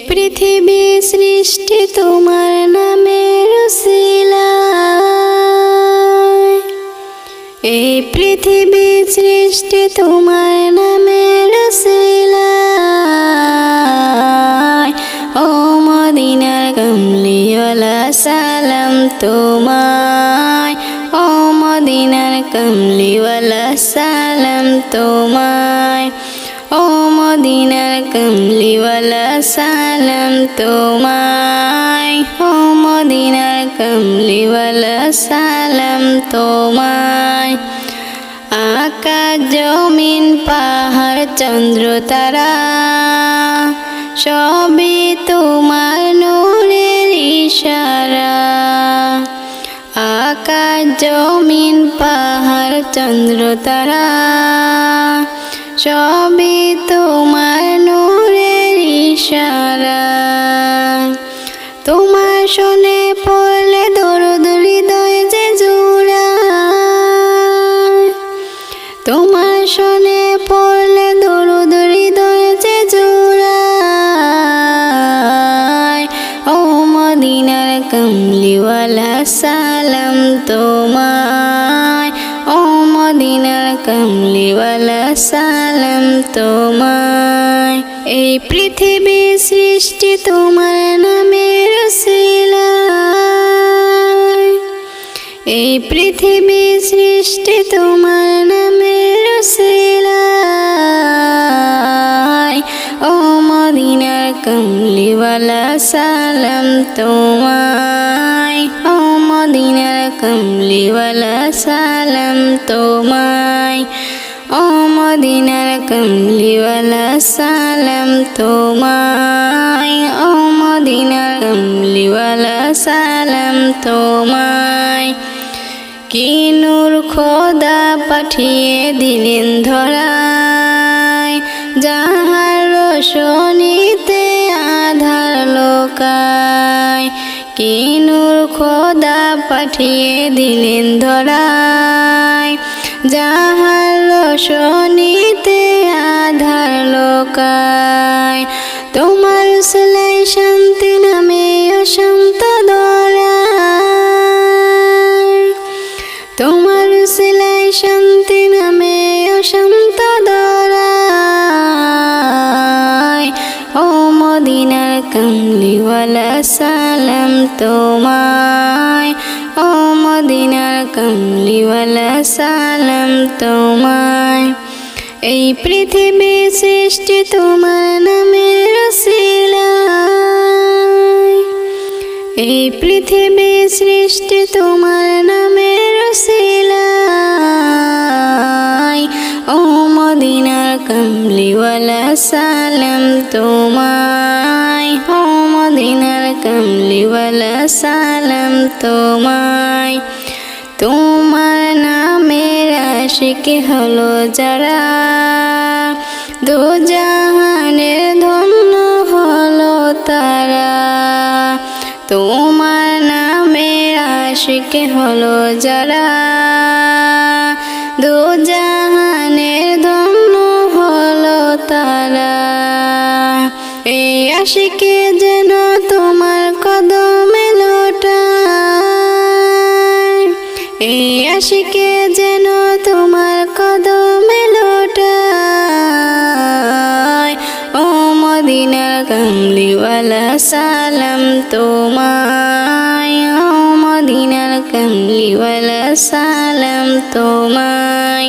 পৃথিবী সৃষ্টি তোমার নামের উসিলায়, এই পৃথিবী সৃষ্টি তোমার নামের উসিলায়। ও মদিনার কামলিওয়ালা সালাম তোমায়, ও মদিনার কামলিওয়ালা সালাম তোমায়, ও মদিনার কামলিওয়ালা সালাম তোমায়, ও মদিনার কামলিওয়ালা সালাম তোমায়। আকাশ জমিন পাহাড় চন্দ্র তারা সবই তোমার নূরের ইশারা। আকাশ জমিন পাহাড় চন্দ্র তারা সবই তোমার নূরের ইশারা। তোমার শুনে পড়লে দরুদ হৃদয় যে জুড়ায়, তোমার শুনে পড়লে দরুদ হৃদয় যে জুড়ায়। ও মদিনার কামলিওয়ালা সালাম তোমায়, ও মদিনার কামলিওয়ালা সালাম তোমায়। এই পৃথিবী সৃষ্টি তোমার নামের উসিলায়, এই পৃথিবী সৃষ্টি তোমার নামের উসিলায়। ও মদিনার কামলিওয়ালা সালাম তোমায়, ও মদিনার কামলিওয়ালা সালাম তোমায়, ও মদিনার কামলিওয়ালা সালাম তোমায়, ও মদিনার কামলিওয়ালা সালাম তোমায়। কি নূর খোদা পাঠিয়ে দিলেন ধরায়, যাহার রোশনীতে আধার লোকায়। কি নূর খোদা পাঠিয়ে দিলেন ধরায়, যাহার রোশনীতে আধার লোকায়। তোমার উসিলায় শান্তি নামে অশান্ত দরায়, তোমার উসিলায় শান্তি নামে অশান্ত দরায়। ও মদিনার কামলিওয়ালা সালাম তোমায়, ও মদিনার কামলিওয়ালা সালাম তোমায়। এই পৃথিবী সৃষ্টি তোমার নামের উসিলায়, এই পৃথিবী সৃষ্টি তোমার নামের উসিলায়। ও মদিনার কামলিওয়ালা সালাম তোমায়, ও মদিনার কামলিওয়ালা সালাম তোমায়। তোমার নামের আশিকি হলো যারা, দুজাহানের ধন্য হলো তারা। তোমার নামের আশিকি হলো যারা, দুজাহানের ধন্য হলো তারা। এই আশিকে যেন তোমার কদমে লোটায়, এই আশিকে যেন তোমার কদমে লোটায়। ও মদিনার কামলিওয়ালা সালাম তোমায়, ও মদিনার কামলিওয়ালা সালাম তোমায়,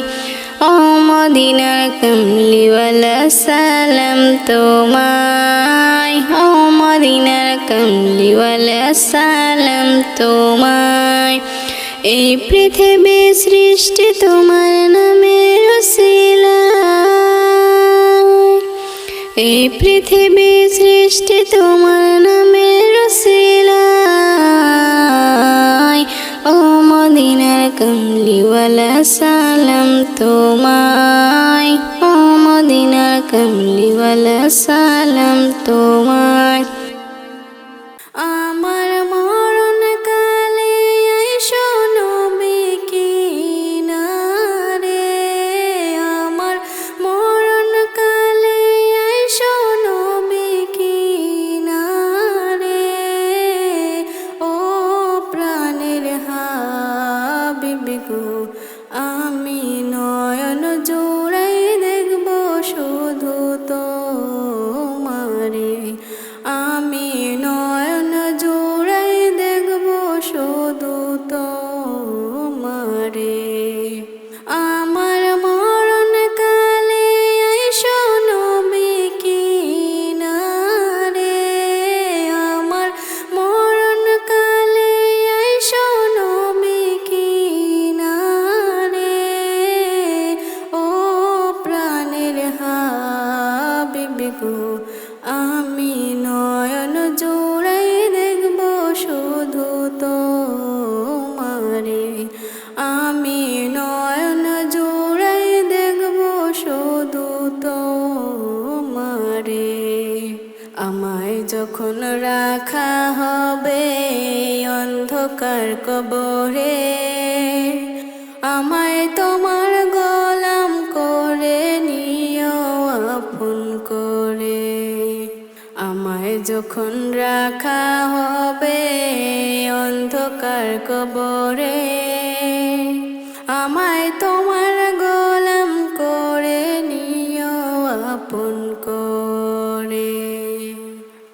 ও মদিনার কামলিওয়ালা সালাম তোমায়, ও মদিনার কামলিওয়ালা সালাম তোমায়। এই পৃথিবী সৃষ্টি তোমার নামের উসিলায়, এই পৃথিবী সৃষ্টি তোমার নামের উসিলায়। ও মদিনার কামলিওয়ালা সালাম তোমায়, ও মদিনার কামলিওয়ালা সালাম তোমায়। আমার মরণ কালে আইসো নবী কিনারে, আমার মরণ কালে আইসো নবী কিনারে। আমায় যখন রাখা হবে অন্ধকার কবরে, আমায় তোমার গোলাম করে নিও আপন করে। আমায় যখন রাখা হবে অন্ধকার কবরে, আমায় তোমার গোলাম করে নিও আপন করে।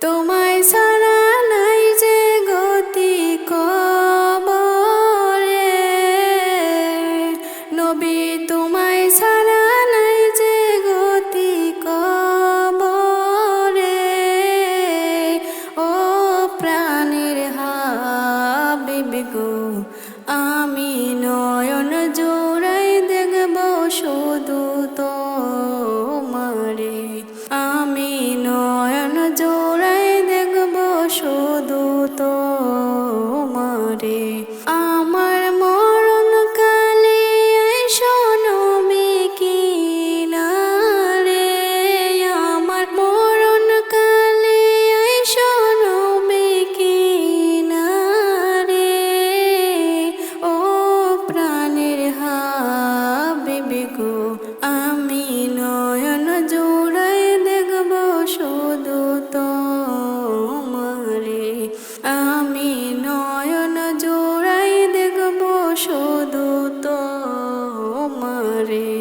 তোমায় ছাড়া নাই যে গতি কবরে, নবী তোমায় ছাড়া নাই যে গতি কবরে। ও প্রাণের হাবিব গো, আমি নয়ন জোড়াই দেখব শুধু তোমারে। আমি নয়ন জোড়াই দেখব শুধু তোমারে। আমার মরণ কালে আইসো নবী কিনারে, আমার মরণ কালে আইসো নবী কিনারে। ও প্রাণের হাবিব গো, আমি নয়ন জোড়াই দেখব শুধু তোমারে। আমি নয়ন জোড়াই দেখব শুধু তোমারে।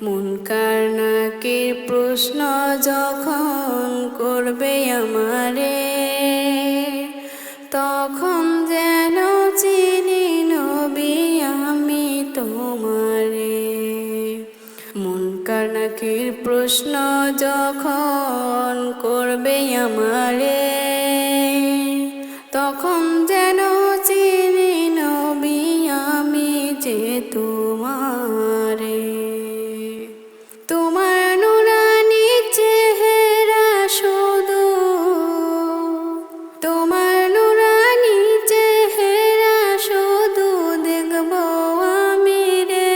মুনকার নাকির প্রশ্ন যখন করবে আমারে, তখন যেন চিনি নবী আমি তোমারে। মুনকার নাকির প্রশ্ন যখন করবে আমারে, তখন যেন চিনি নবী আমি যে তোমারে। তোমার নুরানি চেহারা শুধু, তোমার নুরানি চেহারা শুধু দেখব আমি রে।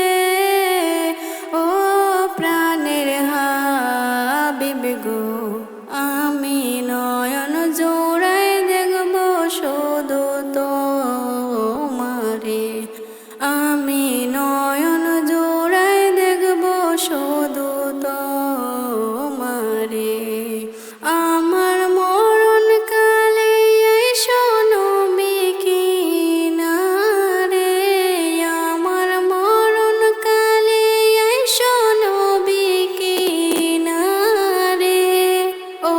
ও প্রাণের হাবিব গো, আমি নয়ন জোড়াই দেখব শুধু তোমারে। আমি নয়ন জোড়াই দেখব শুধু তোমারে। আমার মরণ কালে আইসো নবী কিনারে, আমার মরণ কালে আইসো নবী কিনারে। ও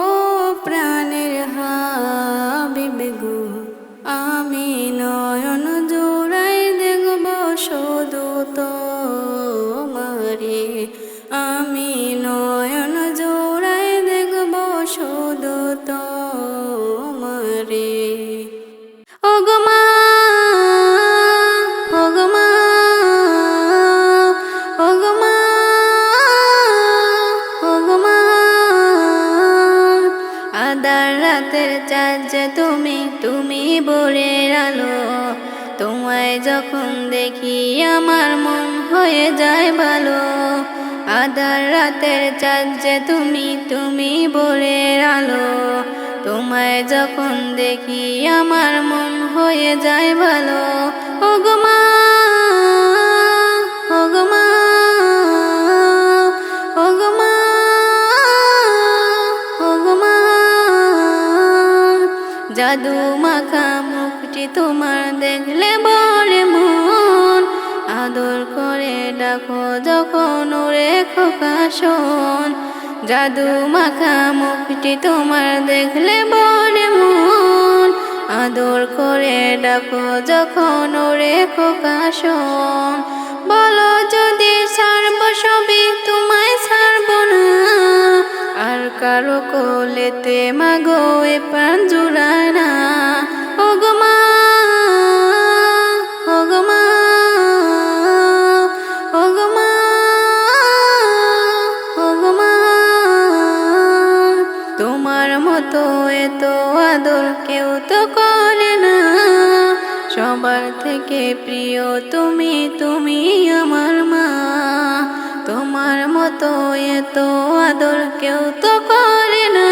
প্রাণের হাবিব গো, আমি নয়ন জোড়াই দেখব শুধু তোমারে। আমি নয়ন জোড়াই দেখব শুধু তোমারে। ওগো মা, ওগো মা, ওগো মা, ওগো মা। আধার রাতের চাঁদ যে তুমি, তুমি ভোরের আলো। তোমায় যখন দেখি আমার মন হয়ে যায় ভালো। আধার রাতের চাঁদ যে তুমি, তুমি ভোরের আলো। তোমায় যখন দেখি আমার মন হয়ে যায় ভালো। ওগো মা, ওগো মা, ওগো মা, ওগো মা। জাদু মাখা মুখটি তোমার দেখলে বলে মন, আদর করে ডাকো যখন ওরে খোকা শোন। জাদু মাখা মুখটি তোমার দেখলে বলে মন, আদর করে ডাকো যখন ওরে খোকা শোন। বলো যদি ছাড়ব সবই তোমায় ছাড়ব না, আর কারো কোলেতে মাগো এ প্রাণ জুড়ায় না। ওগো মা, ওগো মা, ওগো মা, ওগো মা। তোমার মতো এত আদর কেউ তো করে না, সবার থেকে প্রিয় তুমি, তুমি আমার মা। তোমার মতো এত আদর কেউ তো করে না,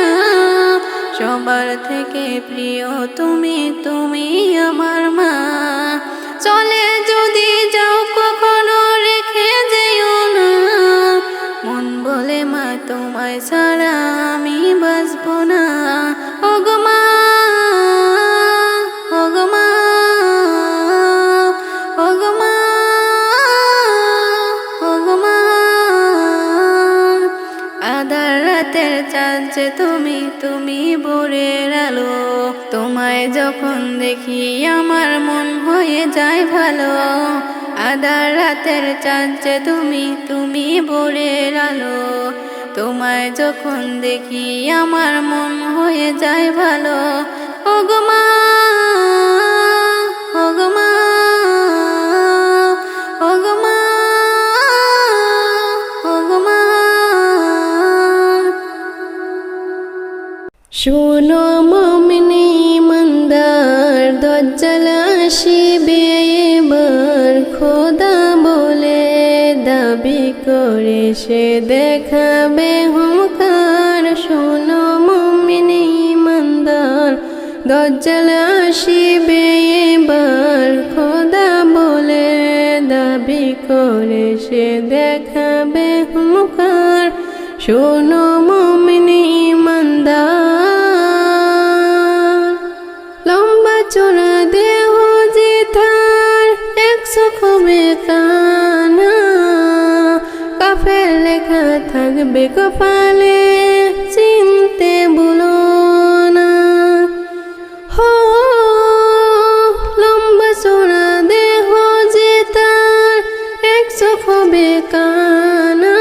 সবার থেকে প্রিয় তুমি, তুমি আমার মা। চলে যদি যাও কখনো রেখে যেও না, মন বলে মা তোমায় ছাড়া আমি বাঁচবো না। ওগো মা, ওগো মা, ওগো মা, ওগো মা। আধার রাতের চাঁদ যে তুমি, তুমি ভোরের আলো। তোমায় যখন দেখি আমার মন হয়ে যায় ভালো। আধার রাতের চাঁদ যে তুমি, তুমি ভোরের আলো। তোমায় যখন দেখি আমার মন হয়ে যায় ভালো। ওগো মা, ওগো মা, ওগো মা, ওগো মা। শোনো মুমিনি ইমানদার, দজ্জাল আসিবে এবার। খোদা বলে দাবি করে সে দেখাবে হুঙ্কার। শোনো মুমিনি ইমানদার, দজ্জাল আসিবে এবার। খোদা বলে দাবি করে সে দেখাবে হুঙ্কার। শোনো মুমিনি ইমানদার, লম্বা চোরা দেহ যে তার, 100 খবে কানা। কাফের লেখা থাকবে কপালে, চিনতে ভুলো না। হো লম্বা চোরা দেহ যে তার, 100 খবে কানা।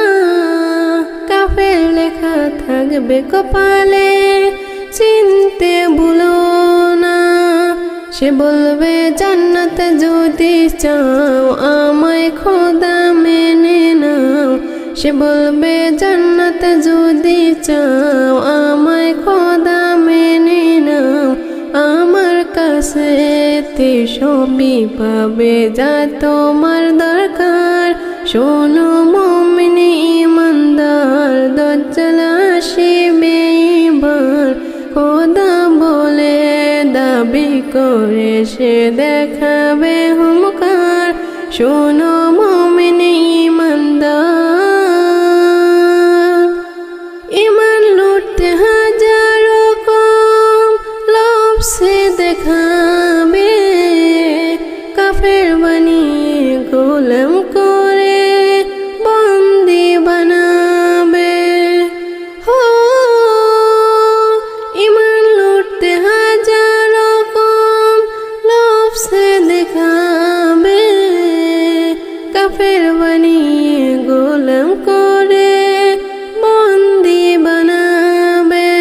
কাফের লেখা থাকবে কপালে, চিনতে ভুলো না। সে বলবে জান্নাত যদি চাও, আমায় খোদা মেনে নাও। সে বলবে জান্নাত যদি চাও, আমায় খোদা মেনে নাও। আমার কাছে সবই পাবে যা তোমার দরকার। শোনো মুমিনি ইমানদার, দজ্জাল আসিবে এবার। খোদা বলে দাবি করে সে দেখাবে হুঙ্কার। শোনো মুমিনি ইমানদার, ইমান লুটতে হাজারো কম, লোভ সে দেখাবে। কাফের বানিয়ে গোলাম করে বন্দি বানাবে। হো ইমান লুটতে হাজারো কম, লোভ সে দেখাবে। কাফের বানিয়ে গোলাম করে বন্দি বানাবে।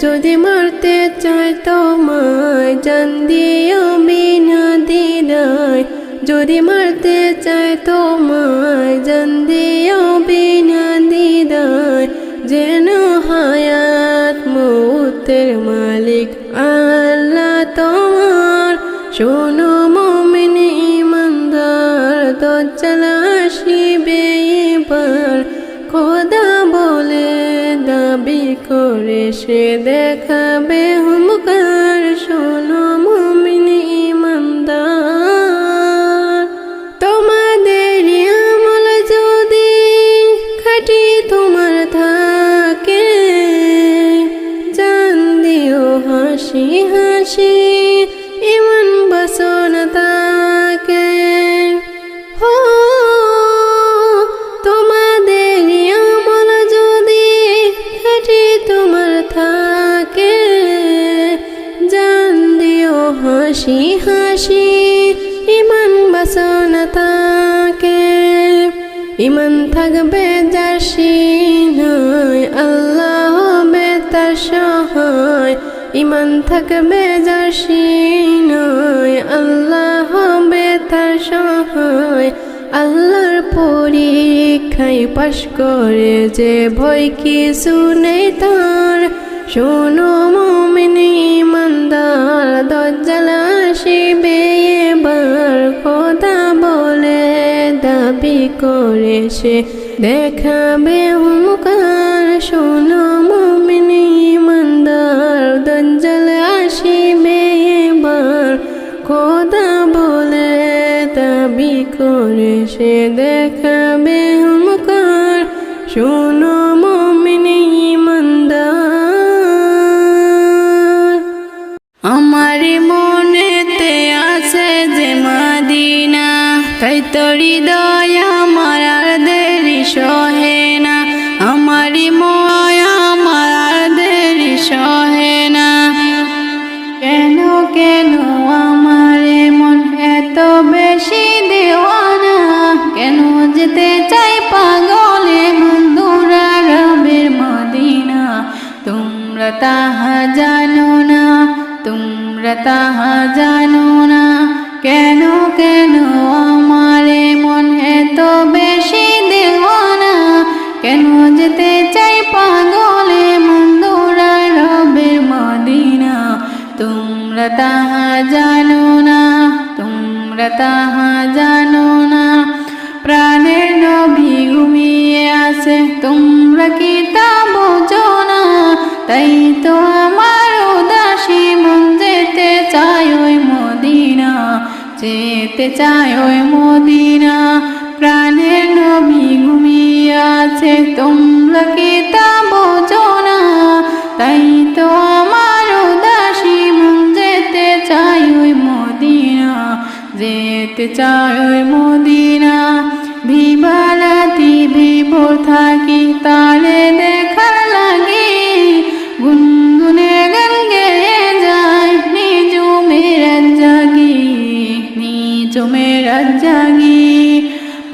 যদি মারতে চায় তোমায়, জান দিও বিনা দ্বিধায়। যদি মারতে চায় তোমায়, জান দিও বিনা দ্বিধায়। যেন হায়াত মৌতের মালিক আল্লাহ তোমার। শোনো মুমিনি ইমানদার, দজ্জাল আসিবে এবার। খোদা বলে দাবি করে সে দেখাবে হুঙ্কার। শোনো মুমিনি ইমানদার, তোমাদের আমল যদি খাঁটি তোমার থাকে, জান দিও হাসি হাসি ইমান বাসনা তাকে। হো তোমাদের আমল যদি খাঁটি তোমার থাকে, জান দিও হাসি হাসি ইমান বাসনা তাকে। ইমান থাকবে যার সিনায়, আল্লাহ হবে তার সহায়। ইমান থাকবে যার সিনায়, আল্লাহ হবে তার সহায়। আল্লাহর পরীক্ষায় পাশ করে যে, ভয় কিছু নেই তার। শোনো মুমিনি ইমানদার, দজ্জাল আসিবে এবার। খোদা বলে দাবি করে সে দেখাবে হুঙ্কার। শোনো মুমিনি ইমানদার, করে সে দেখাবে হুঙ্কার শোনো মুমিন ঈমানদার আমার মনেতে আছে যে মদিনা তাই তো হৃদয় আমার আর দেরি সহে না আমার ময় আমার আর দেরি সহে না কেন কেন আমার মন এত বেশি দেওয়ানা কেন যেতে চাই পাগলে বন্ধুরা রবের মদিনা তোমরা তাহা জানো না তোমরা তাহা জানো না কেন কেন আমার মন এত বেশি দেওয়ানা কেন যেতে চাই পাগলে বন্ধুরা রবের মদিনা তোমরা তাহা জানো না তোমরা তাহা জানো না প্রাণের নবী ঘুমিয়ে আছে তোমরা কি তা বোঝো না তাই তো আমার উদাসী মন যেতে চায় ওই মদিনা যেতে চায় ওই মদিনা প্রাণের নবী ঘুমিয়ে আছে তোমরা কি তা বোঝো না তাই তো আমার উদাসী মন যেতে চায় ওই মদিনা যেতে চায় ওই মদিনা ভিবারাতি ভিভোর থাকি তারে দেখার লাগে গুনগুনে গান গেয়ে যায় নিজুমের জাগি নিজুমের জাগি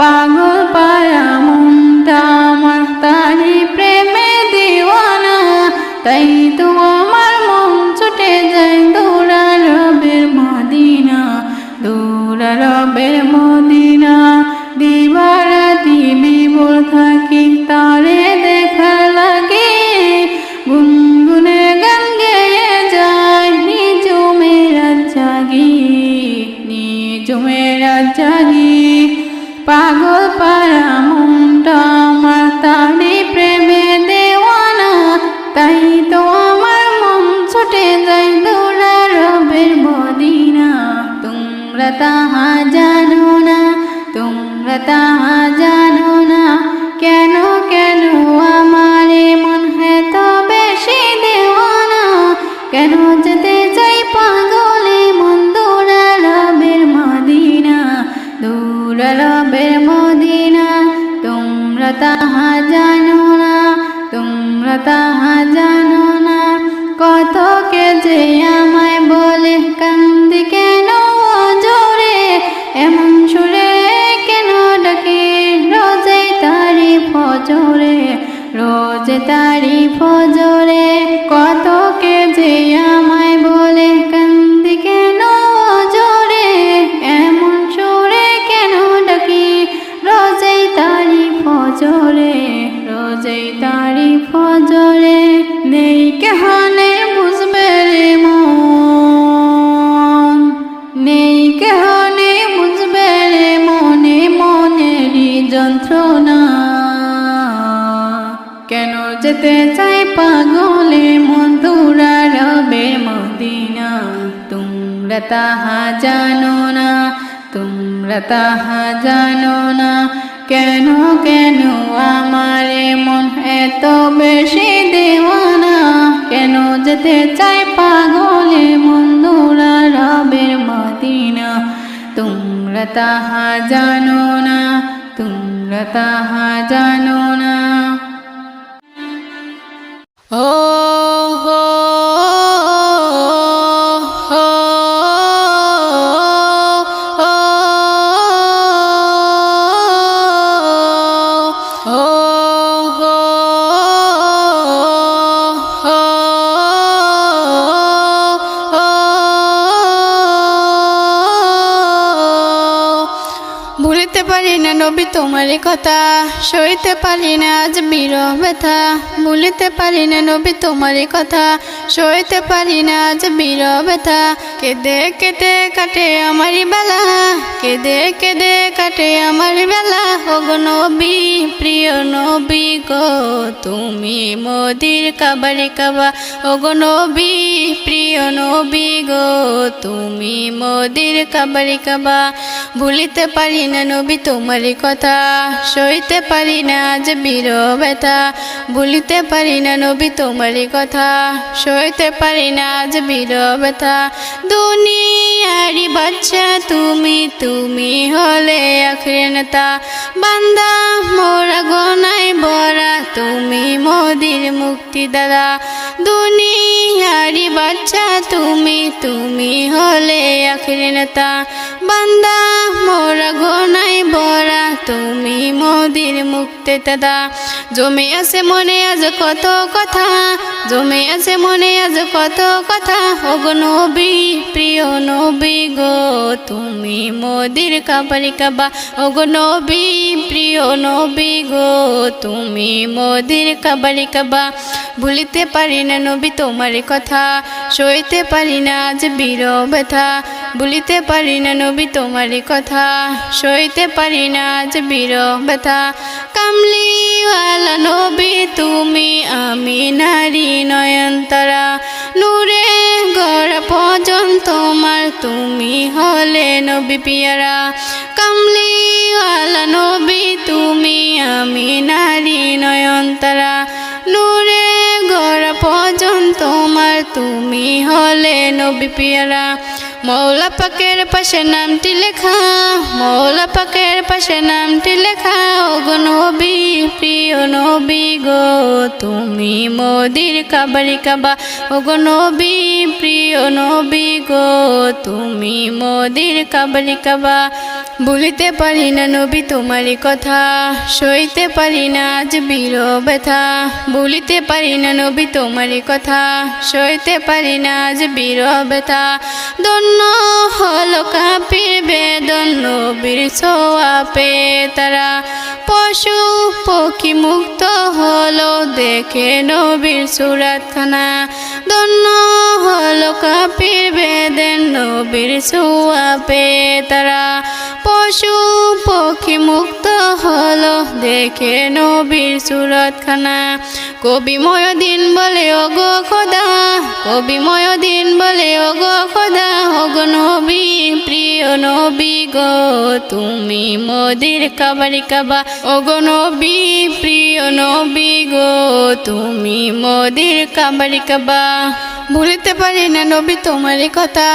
পাগল পায়া মনটা আমার তারি প্রেমে দিওয়ানা তাই তো আমার মন ছুটে যায় দৌড়া রবের মদিনা দৌড়া রবের মদিনা দিবারাতি বিভোর থাকি তারে দেখার লাগে গুনগুনে গান গেয়ে যায় নিজুমের জাগি নিজুমের জাগি পাগল পারা মনটা আমার তারি প্রেমে দেওয়ানা তাই তো আমার মন ছুটে যায় দৌড়া রবের মদিনা তোমরা তাহা জানো না তোমরা তাহা জানো না কেন কেন আমার মন এত বেশি দেওয়ানা কেন যেতে চাই পাগলে মন দৌড়া রবের মদিনা দৌড়া রবের মদিনা তোমরা তাহা জানো না তোমরা তাহা জানো না কত কে যে আমায় বলে কান্দি কেন জোরে এমন সুরে কেন ডাকে রোজে তারি ফজরে রোজে তারি ফজরে কত কে যে আমায় বলে কান্দি কেন জোরে এমন সুরে কেন ডাকি রোজে তারি ফজরে রোজে তারি ফজরে নেই কেহনে বুঝবে রে মন নেই কেহনে বুঝবে রে মনে মনেরই যন্ত্রণা কেন যেতে চাই পাগলে মধুরা রবের মদিনা তোমরা তাহা জানো না তোমরা তাহা জানো না কেন কেন আমার মন এত বেশি দেওয়ানা কেন যেতে চাই পাগলে বন্ধুরা রবের মদিনা তোমরা তাহা জানো না তোমরা তাহা জানো না ও হো ভুলিতে পারি না নবী তোমার কথা সইতে পারি না আজ বিরহ ব্যথা ভুলিতে পারি না নবী তোমারই কথা, সইতে পারি না আজ বিরহ ব্যথা। কেঁদে কেটে কাটে আমারই বেলা, কেঁদে কেঁদে কাটে আমার বেলা। ওগো নবী প্রিয় নবী গো, তুমি মোদের কাবারে কাবা। ওগো নবী প্রিয় নবী গো, তুমি মোদের কাবারে কাবা। ভুলিতে পারি না নবী তোমারই কথা, সইতে পারি না আজ বিরহ ব্যথা। ভুলিতে পারি না নবী তোমারই কথা, সইতে পারি না আজ বিরহ ব্যথা। দুনিয়ারি বাচ্চা তুমি, তুমি হলে আখিরের নেতা। বান্দা মোরা গোনায় ভরা, তুমি মোদের মুক্তি দাতা। দুনিয়ারি বাচ্চা তুমি, তুমি হলে আখিরের নেতা। বান্দা মোরা গোনায় ভরা, তুমি মোদের মুক্তি দাতা। জমে আছে মনে আজ কত কথা, জমে আছে মনে আজ কত কথা। ওগো নবী প্রিয় নবী গো, তুমি মোদের কাবারে কাবা। ওগো নবী প্রিয় নবী গো, তুমি মোদের কাবারে কাবা। ভুলিতে পারি না নবী তোমারই কথা, সইতে পারি না আজ বিরহ ব্যথা। ভুলিতে পারি না নবী তোমারই কথা, সইতে পারি না আজ বিরহ ব্যথা। কামলিওয়ালা নবী তুমি, আমি নারী নয়নতারা। নূরে গড়া ভজন তোমার, তুমি হলে নবী পিয়ারা। কামলিওয়ালা নবী তুমি, আমি নারী নয়নতারা। নূরে গড়া ভজন তোমার, তুমি হলে নবী পিয়ারা। মৌলা পাকের পাশে নামটি লেখা, মৌলা পাকের পাশে নামটি লেখা। ওগো নবী প্রিয় নবী গো, তুমি মোদের কাবারে কাবা। ওগো নবী প্রিয় নবী গো, তুমি মোদের কাবারে কাবা। ভুলিতে পারি না নবী তোমারই কথা, সইতে পারি না আজ বিরহ ব্যথা। ভুলিতে পারি না নবী তোমারই কথা, সইতে পারি না আজ বিরহ ব্যথা। ধন্য হলো কাফির বেদন নবীর ছোঁয়া পেয়ে তারা। পশু পক্ষী মুক্ত হলো দেখে নবীর সুরাতখানা। ধন্য হলো কাফির বেদেন নবীর ছোঁয়া পেয়ে তারা। পশু পক্ষী মুক্ত হলো দেখে নবীর সুরতখানা। কবি ময়দিন বলে ওগো খোদা, কবি ময়দিন বলে ওগো খোদা। ওগো নবী প্রিয় নবী গো, তুমি মোদের কাবারে কাবা। ওগো নবী প্রিয় নবী গো, তুমি মোদের কাবারে কাবা। ভুলিতে পারি না নবী তোমারই কথা,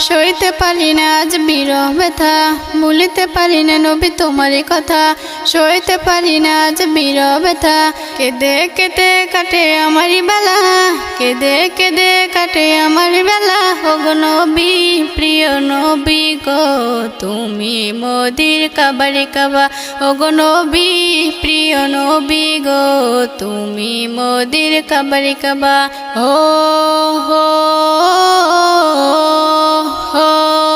সইতে পারি না আজ বিরহ ব্যথা। ভুলিতে পারি না নবী তোমারই কথা, সইতে পারি না আজ বিরহ ব্যথা। কেঁদে কেটে কাটে আমারই বেলা, কেঁদে কেঁদে কাটে আমার বেলা। ওগো নবী প্রিয় নবী গো, তুমি মোদের কাবারে কাবা। ওগো নবী প্রিয় নবী গো, তুমি মোদের কাবারে কাবা। ও হো হো।